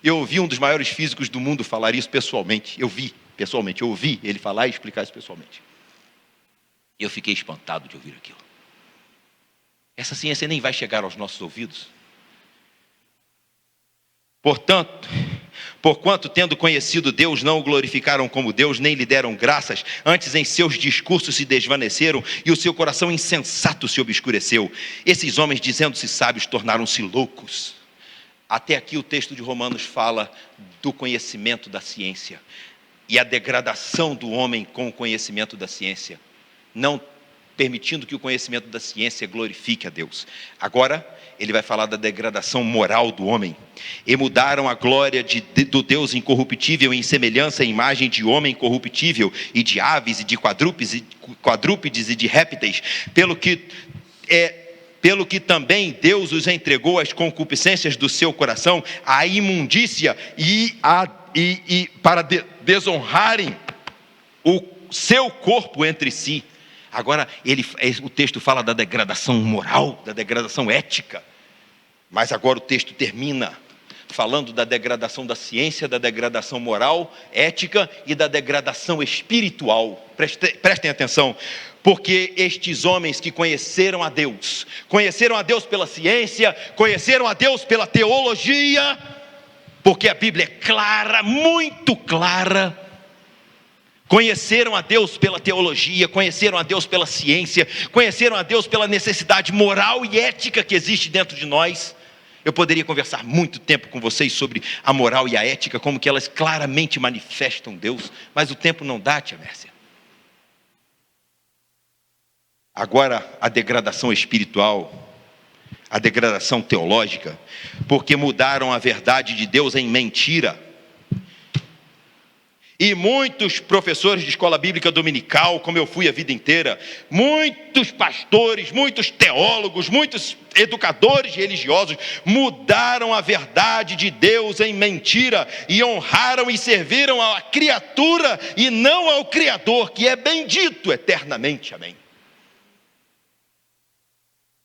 Eu ouvi um dos maiores físicos do mundo falar isso pessoalmente. Eu ouvi ele falar e explicar isso pessoalmente. E eu fiquei espantado de ouvir aquilo. Essa ciência nem vai chegar aos nossos ouvidos. Porquanto, tendo conhecido Deus, não o glorificaram como Deus, nem lhe deram graças, antes em seus discursos se desvaneceram, e o seu coração insensato se obscureceu. Esses homens, dizendo-se sábios, tornaram-se loucos. Até aqui o texto de Romanos fala do conhecimento da ciência, e a degradação do homem com o conhecimento da ciência, não permitindo que o conhecimento da ciência glorifique a Deus. Agora, ele vai falar da degradação moral do homem. E mudaram a glória do Deus incorruptível em semelhança à imagem de homem corruptível, e de aves, e de quadrúpedes e de répteis, pelo que também Deus os entregou às concupiscências do seu coração, à imundícia e para desonrarem o seu corpo entre si. Agora, o texto fala da degradação moral, da degradação ética, mas agora o texto termina falando da degradação da ciência, da degradação moral, ética e da degradação espiritual. Prestem atenção, porque estes homens que conheceram a Deus pela ciência, conheceram a Deus pela teologia, porque a Bíblia é clara, muito clara. Conheceram a Deus pela teologia, conheceram a Deus pela ciência, conheceram a Deus pela necessidade moral e ética que existe dentro de nós. Eu poderia conversar muito tempo com vocês sobre a moral e a ética, como que elas claramente manifestam Deus, mas o tempo não dá, tia Mércia. Agora, a degradação espiritual, a degradação teológica, porque mudaram a verdade de Deus em mentira. E muitos professores de escola bíblica dominical, como eu fui a vida inteira, muitos pastores, muitos teólogos, muitos educadores religiosos, mudaram a verdade de Deus em mentira e honraram e serviram à criatura e não ao Criador, que é bendito eternamente. Amém.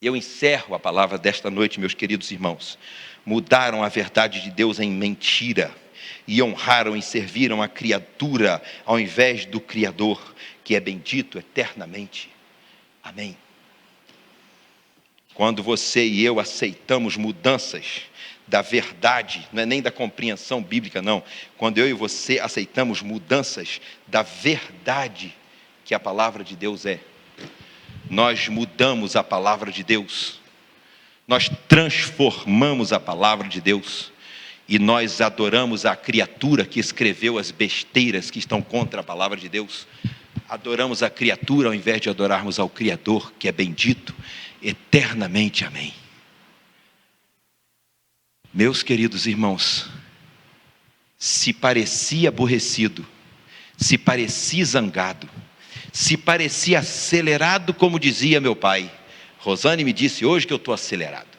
Eu encerro a palavra desta noite, meus queridos irmãos. Mudaram a verdade de Deus em mentira e honraram e serviram a criatura ao invés do Criador, que é bendito eternamente. Amém. Quando você e eu aceitamos mudanças da verdade, não é nem da compreensão bíblica não, quando eu e você aceitamos mudanças da verdade que a palavra de Deus é, nós mudamos a palavra de Deus, nós transformamos a palavra de Deus, e nós adoramos a criatura que escreveu as besteiras que estão contra a palavra de Deus. Adoramos a criatura ao invés de adorarmos ao Criador, que é bendito eternamente. Amém. Meus queridos irmãos, se parecia aborrecido, se parecia zangado, se parecia acelerado, como dizia meu pai. Rosane me disse hoje que eu estou acelerado.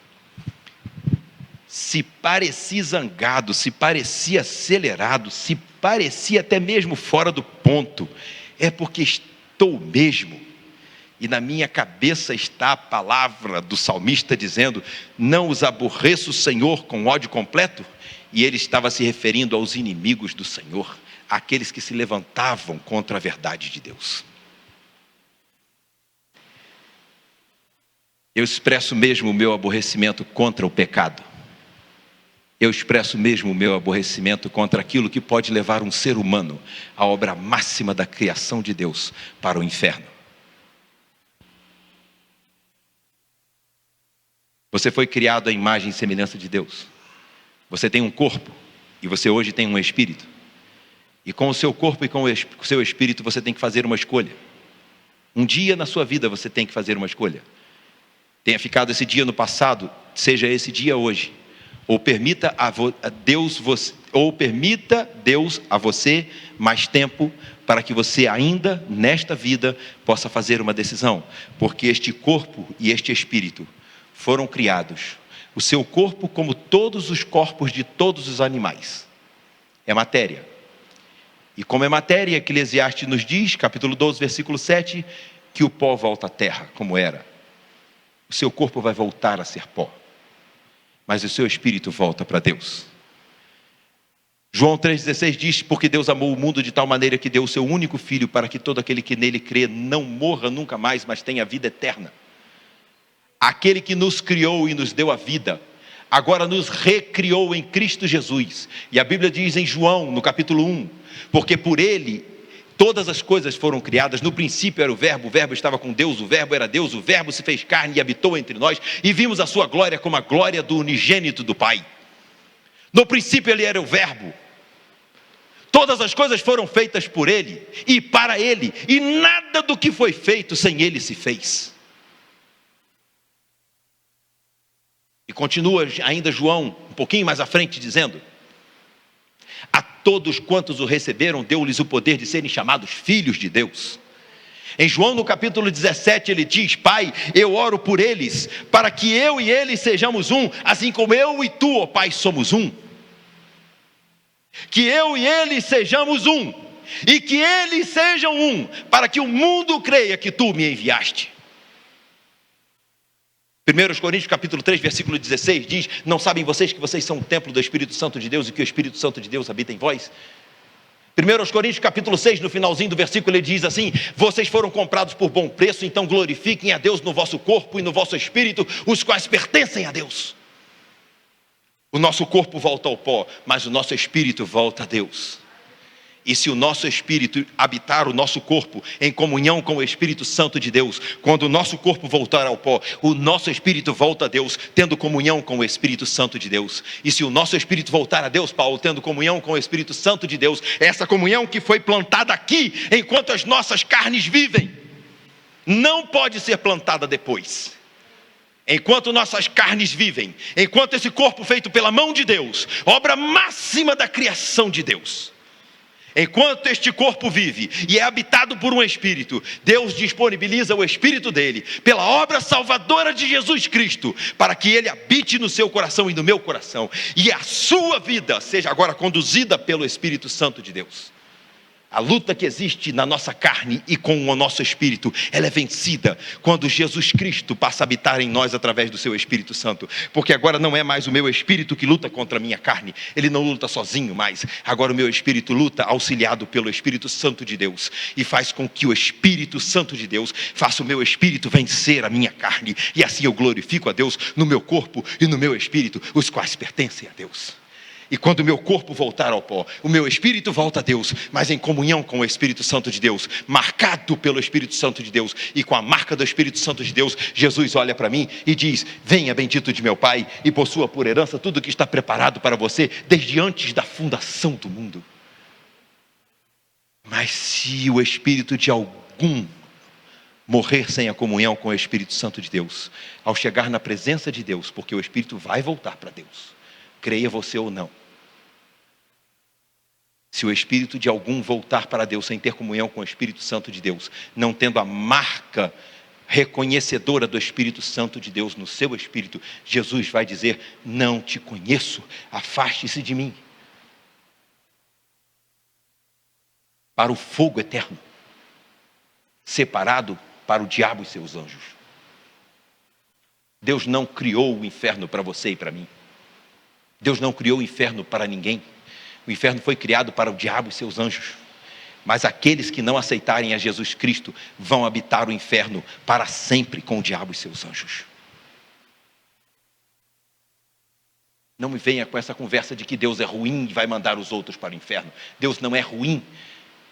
Se parecia zangado, se parecia acelerado, se parecia até mesmo fora do ponto, é porque estou mesmo. E na minha cabeça está a palavra do salmista dizendo: não os aborreço, Senhor, com ódio completo. E ele estava se referindo aos inimigos do Senhor, aqueles que se levantavam contra a verdade de Deus. Eu expresso mesmo o meu aborrecimento contra o pecado. Eu expresso mesmo o meu aborrecimento contra aquilo que pode levar um ser humano, a obra máxima da criação de Deus, para o inferno. Você foi criado à imagem e semelhança de Deus. Você tem um corpo e você hoje tem um espírito. E com o seu corpo e com o seu espírito você tem que fazer uma escolha. Um dia na sua vida você tem que fazer uma escolha. Tenha ficado esse dia no passado, seja esse dia hoje. Ou permita Deus a você mais tempo para que você ainda nesta vida possa fazer uma decisão. Porque este corpo e este espírito foram criados. O seu corpo, como todos os corpos de todos os animais, é matéria. E como é matéria, Eclesiastes nos diz, capítulo 12, versículo 7, que o pó volta à terra como era. O seu corpo vai voltar a ser pó, mas o seu espírito volta para Deus. João 3,16 diz: porque Deus amou o mundo de tal maneira que deu o seu único filho, para que todo aquele que nele crê não morra nunca mais, mas tenha vida eterna. Aquele que nos criou e nos deu a vida, agora nos recriou em Cristo Jesus. E a Bíblia diz em João, no capítulo 1, porque por ele todas as coisas foram criadas. No princípio era o verbo estava com Deus, o verbo era Deus, o verbo se fez carne e habitou entre nós, e vimos a sua glória como a glória do unigênito do Pai. No princípio ele era o verbo. Todas as coisas foram feitas por ele e para ele, e nada do que foi feito sem ele se fez. E continua ainda João, um pouquinho mais à frente, dizendo: a todos quantos o receberam, deu-lhes o poder de serem chamados filhos de Deus. Em João, no capítulo 17, ele diz: Pai, eu oro por eles, para que eu e eles sejamos um, assim como eu e tu, ó Pai, somos um. Que eu e eles sejamos um, e que eles sejam um, para que o mundo creia que tu me enviaste. 1 Coríntios capítulo 3, versículo 16 diz: não sabem vocês que vocês são o templo do Espírito Santo de Deus e que o Espírito Santo de Deus habita em vós? 1 Coríntios capítulo 6, no finalzinho do versículo, ele diz assim: vocês foram comprados por bom preço, então glorifiquem a Deus no vosso corpo e no vosso espírito, os quais pertencem a Deus. O nosso corpo volta ao pó, mas o nosso espírito volta a Deus. E se o nosso espírito habitar o nosso corpo em comunhão com o Espírito Santo de Deus, quando o nosso corpo voltar ao pó, o nosso espírito volta a Deus, tendo comunhão com o Espírito Santo de Deus. E se o nosso espírito voltar a Deus, Paulo, tendo comunhão com o Espírito Santo de Deus, essa comunhão que foi plantada aqui, enquanto as nossas carnes vivem, não pode ser plantada depois. Enquanto nossas carnes vivem, enquanto esse corpo feito pela mão de Deus, obra máxima da criação de Deus, enquanto este corpo vive e é habitado por um Espírito, Deus disponibiliza o Espírito dele, pela obra salvadora de Jesus Cristo, para que ele habite no seu coração e no meu coração, e a sua vida seja agora conduzida pelo Espírito Santo de Deus. A luta que existe na nossa carne e com o nosso espírito, ela é vencida quando Jesus Cristo passa a habitar em nós através do seu Espírito Santo. Porque agora não é mais o meu espírito que luta contra a minha carne. Ele não luta sozinho mais. Agora o meu espírito luta auxiliado pelo Espírito Santo de Deus. E faz com que o Espírito Santo de Deus faça o meu espírito vencer a minha carne. E assim eu glorifico a Deus no meu corpo e no meu espírito, os quais pertencem a Deus. E quando o meu corpo voltar ao pó, o meu espírito volta a Deus, mas em comunhão com o Espírito Santo de Deus, marcado pelo Espírito Santo de Deus, e com a marca do Espírito Santo de Deus, Jesus olha para mim e diz: venha bendito de meu Pai, e possua por herança tudo que está preparado para você, desde antes da fundação do mundo. Mas se o espírito de algum morrer sem a comunhão com o Espírito Santo de Deus, ao chegar na presença de Deus, porque o espírito vai voltar para Deus, creia você ou não, se o espírito de algum voltar para Deus sem ter comunhão com o Espírito Santo de Deus, não tendo a marca reconhecedora do Espírito Santo de Deus no seu espírito, Jesus vai dizer: não te conheço, afaste-se de mim, para o fogo eterno, separado para o diabo e seus anjos. Deus não criou o inferno para você e para mim. Deus não criou o inferno para ninguém. O inferno foi criado para o diabo e seus anjos. Mas aqueles que não aceitarem a Jesus Cristo vão habitar o inferno para sempre com o diabo e seus anjos. Não me venha com essa conversa de que Deus é ruim e vai mandar os outros para o inferno. Deus não é ruim.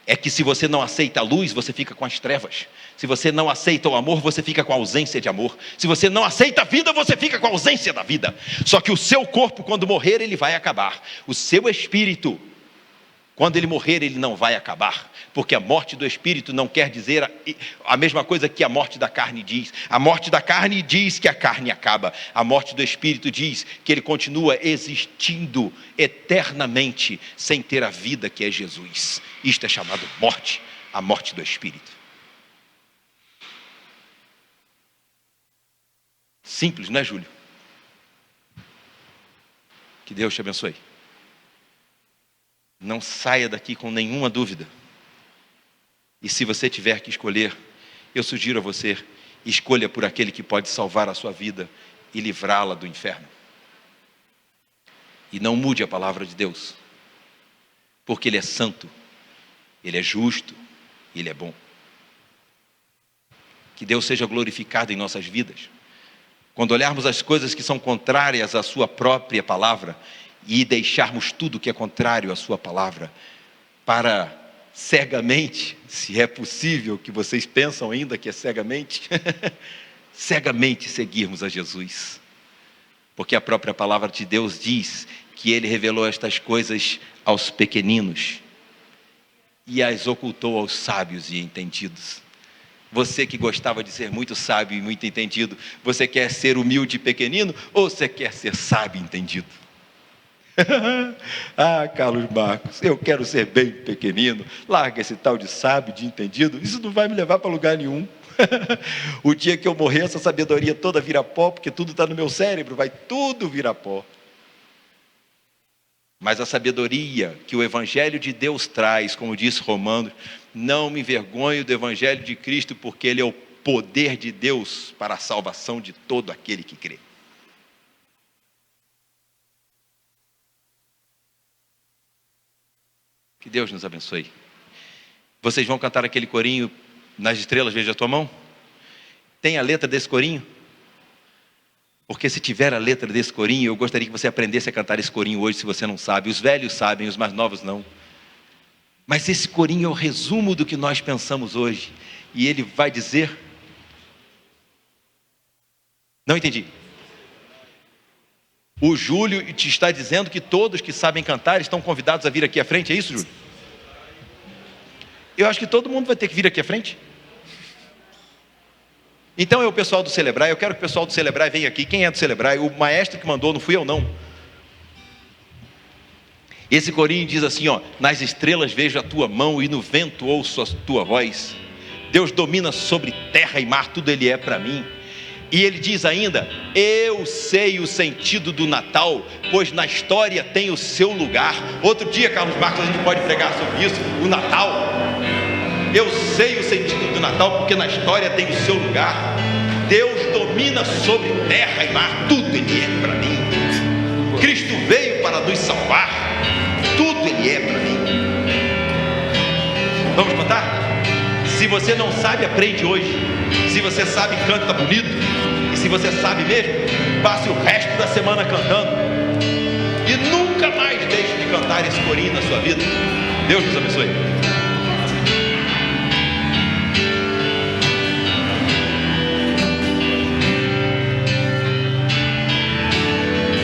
É que se você não aceita a luz, você fica com as trevas. Se você não aceita o amor, você fica com a ausência de amor. Se você não aceita a vida, você fica com a ausência da vida. Só que o seu corpo, quando morrer, ele vai acabar. O seu espírito, quando ele morrer, ele não vai acabar. Porque a morte do espírito não quer dizer a mesma coisa que a morte da carne diz. A morte da carne diz que a carne acaba. A morte do espírito diz que ele continua existindo eternamente, sem ter a vida que é Jesus. Isto é chamado morte, a morte do espírito. Simples, não é, Júlio? Que Deus te abençoe. Não saia daqui com nenhuma dúvida. E se você tiver que escolher, eu sugiro a você: escolha por aquele que pode salvar a sua vida e livrá-la do inferno. E não mude a palavra de Deus, porque Ele é santo, Ele é justo, Ele é bom. Que Deus seja glorificado em nossas vidas. Quando olharmos as coisas que são contrárias à sua própria palavra e deixarmos tudo que é contrário à sua palavra para cegamente, se é possível que vocês pensam ainda que é cegamente, cegamente seguirmos a Jesus. Porque a própria palavra de Deus diz que Ele revelou estas coisas aos pequeninos e as ocultou aos sábios e entendidos. Você que gostava de ser muito sábio e muito entendido, você quer ser humilde e pequenino ou você quer ser sábio e entendido? Ah, Carlos Marcos, eu quero ser bem pequenino. Larga esse tal de sábio, de entendido. Isso não vai me levar para lugar nenhum. O dia que eu morrer, essa sabedoria toda vira pó, porque tudo está no meu cérebro, vai tudo virar pó. Mas a sabedoria que o Evangelho de Deus traz, como disse Romanos, não me envergonho do Evangelho de Cristo, porque ele é o poder de Deus para a salvação de todo aquele que crê. Que Deus nos abençoe. Vocês vão cantar aquele corinho, Nas Estrelas Vejo a Tua Mão? Tem a letra desse corinho? Porque se tiver a letra desse corinho, eu gostaria que você aprendesse a cantar esse corinho hoje, se você não sabe. Os velhos sabem, os mais novos não. Mas esse corinho é o resumo do que nós pensamos hoje. E ele vai dizer... Não entendi. O Júlio te está dizendo que todos que sabem cantar estão convidados a vir aqui à frente, é isso, Júlio? Eu acho que todo mundo vai ter que vir aqui à frente. Então é o pessoal do Celebrar, eu quero que o pessoal do Celebrar venha aqui. Quem é do Celebrar? O maestro que mandou, não fui eu não. Esse corinho diz assim, ó: nas estrelas vejo a tua mão e no vento ouço a tua voz. Deus domina sobre terra e mar, tudo ele é para mim. E ele diz ainda: eu sei o sentido do Natal, pois na história tem o seu lugar. Outro dia, Carlos Marcos, a gente pode pregar sobre isso, o Natal. Eu sei o sentido do Natal, porque na história tem o seu lugar. Deus domina sobre terra e mar, tudo ele é para mim. Cristo veio para nos salvar, tudo ele é para mim. Vamos cantar? Se você não sabe, aprende hoje. Se você sabe, canta bonito. E se você sabe mesmo, passe o resto da semana cantando. E nunca mais deixe de cantar esse corinho na sua vida. Deus nos abençoe.